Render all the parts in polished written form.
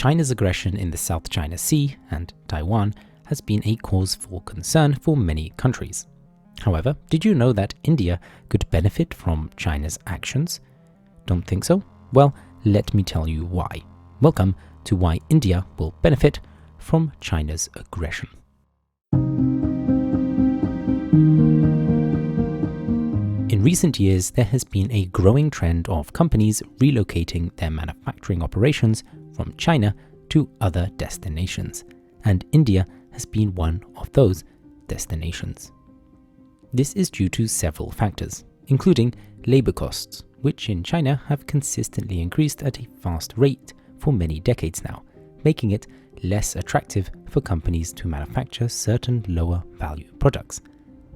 China's aggression in the South China Sea and Taiwan has been a cause for concern for many countries. However, did you know that India could benefit from China's actions? Don't think so? Well, let me tell you why. Welcome to why India will benefit from China's aggression. In recent years, there has been a growing trend of companies relocating their manufacturing operations from China to other destinations, and India has been one of those destinations. This is due to several factors, including labor costs, which in China have consistently increased at a fast rate for many decades now, making it less attractive for companies to manufacture certain lower value products.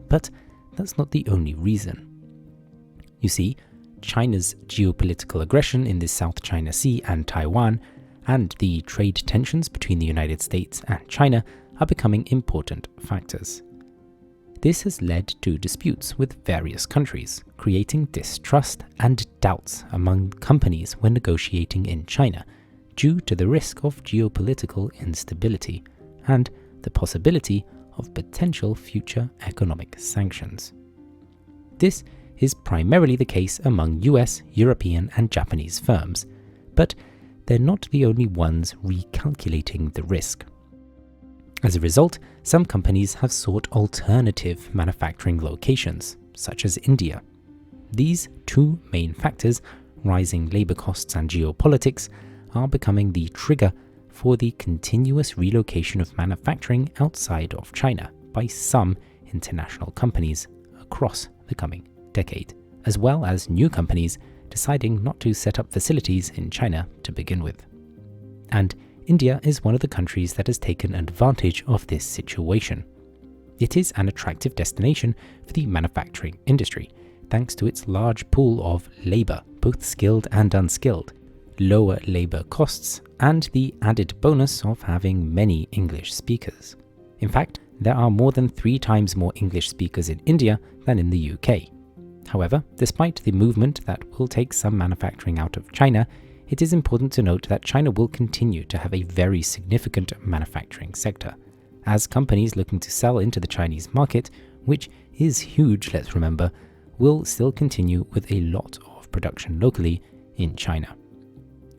But that's not the only reason. You see, China's geopolitical aggression in the South China Sea and Taiwan, and the trade tensions between the United States and China are becoming important factors. This has led to disputes with various countries, creating distrust and doubts among companies when negotiating in China, due to the risk of geopolitical instability and the possibility of potential future economic sanctions. This is primarily the case among US, European, and Japanese firms, but they're not the only ones recalculating the risk. As a result, some companies have sought alternative manufacturing locations, such as India. These two main factors, rising labor costs and geopolitics, are becoming the trigger for the continuous relocation of manufacturing outside of China by some international companies across the coming decade, as well as new companies deciding not to set up facilities in China to begin with. And India is one of the countries that has taken advantage of this situation. It is an attractive destination for the manufacturing industry, thanks to its large pool of labor, both skilled and unskilled, lower labor costs, and the added bonus of having many English speakers. In fact, there are more than 3 times more English speakers in India than in the UK. However, despite the movement that will take some manufacturing out of China, it is important to note that China will continue to have a very significant manufacturing sector, as companies looking to sell into the Chinese market, which is huge, let's remember, will still continue with a lot of production locally in China.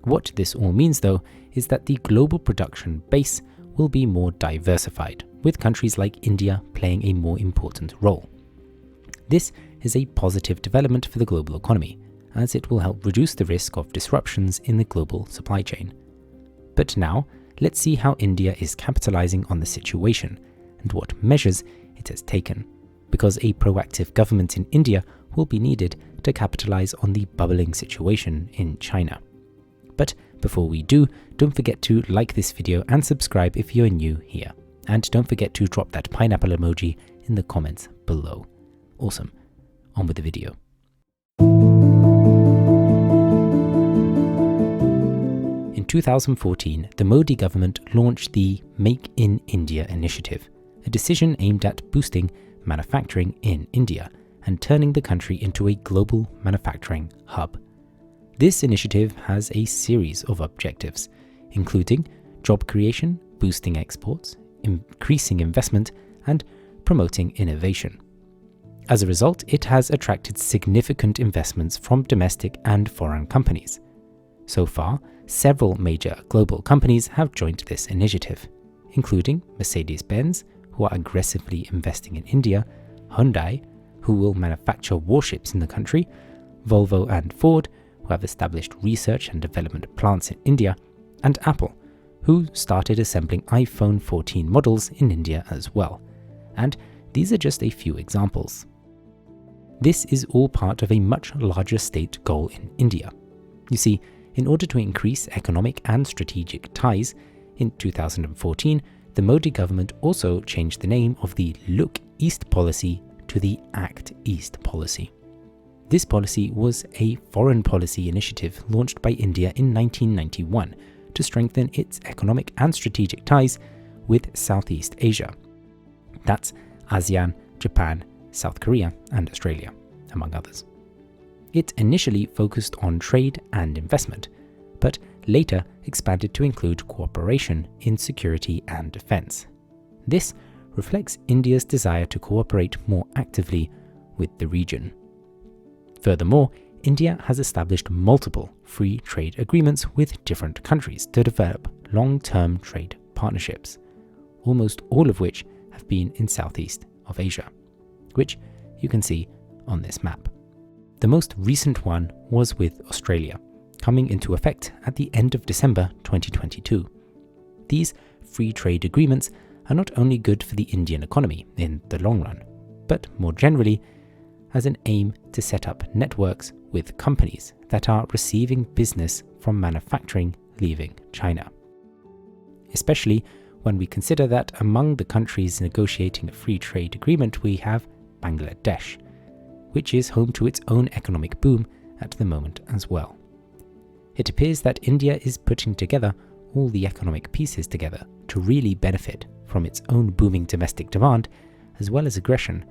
What this all means, though, is that the global production base will be more diversified, with countries like India playing a more important role. This is a positive development for the global economy, as it will help reduce the risk of disruptions in the global supply chain. But now, let's see how India is capitalizing on the situation and what measures it has taken, because a proactive government in India will be needed to capitalize on the bubbling situation in China. But before we do, don't forget to like this video and subscribe if you're new here. And don't forget to drop that pineapple emoji in the comments below. Awesome. On with the video. In 2014, the Modi government launched the Make in India initiative, a decision aimed at boosting manufacturing in India and turning the country into a global manufacturing hub. This initiative has a series of objectives, including job creation, boosting exports, increasing investment, and promoting innovation. As a result, it has attracted significant investments from domestic and foreign companies. So far, several major global companies have joined this initiative, including Mercedes-Benz, who are aggressively investing in India, Hyundai, who will manufacture warships in the country, Volvo and Ford, who have established research and development plants in India, and Apple, who started assembling iPhone 14 models in India as well. And these are just a few examples. This is all part of a much larger state goal in India. You see, in order to increase economic and strategic ties, in 2014, the Modi government also changed the name of the Look East policy to the Act East policy. This policy was a foreign policy initiative launched by India in 1991 to strengthen its economic and strategic ties with Southeast Asia. That's ASEAN, Japan, South Korea, and Australia, among others. It initially focused on trade and investment, but later expanded to include cooperation in security and defense. This reflects India's desire to cooperate more actively with the region. Furthermore, India has established multiple free trade agreements with different countries to develop long-term trade partnerships, almost all of which have been in Southeast of Asia, which you can see on this map. The most recent one was with Australia, coming into effect at the end of December 2022. These free trade agreements are not only good for the Indian economy in the long run, but more generally as an aim to set up networks with companies that are receiving business from manufacturing leaving China. Especially when we consider that among the countries negotiating a free trade agreement we have Bangladesh, which is home to its own economic boom at the moment as well. It appears that India is putting together all the economic pieces together to really benefit from its own booming domestic demand as well as aggression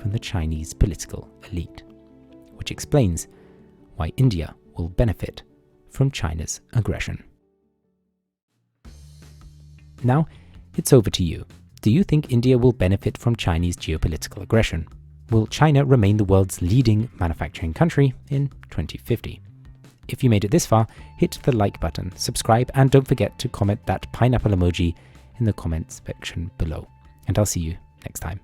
from the Chinese political elite, which explains why India will benefit from China's aggression. Now, it's over to you. Do you think India will benefit from Chinese geopolitical aggression? Will China remain the world's leading manufacturing country in 2050? If you made it this far, hit the like button, subscribe, and don't forget to comment that pineapple emoji in the comments section below. And I'll see you next time.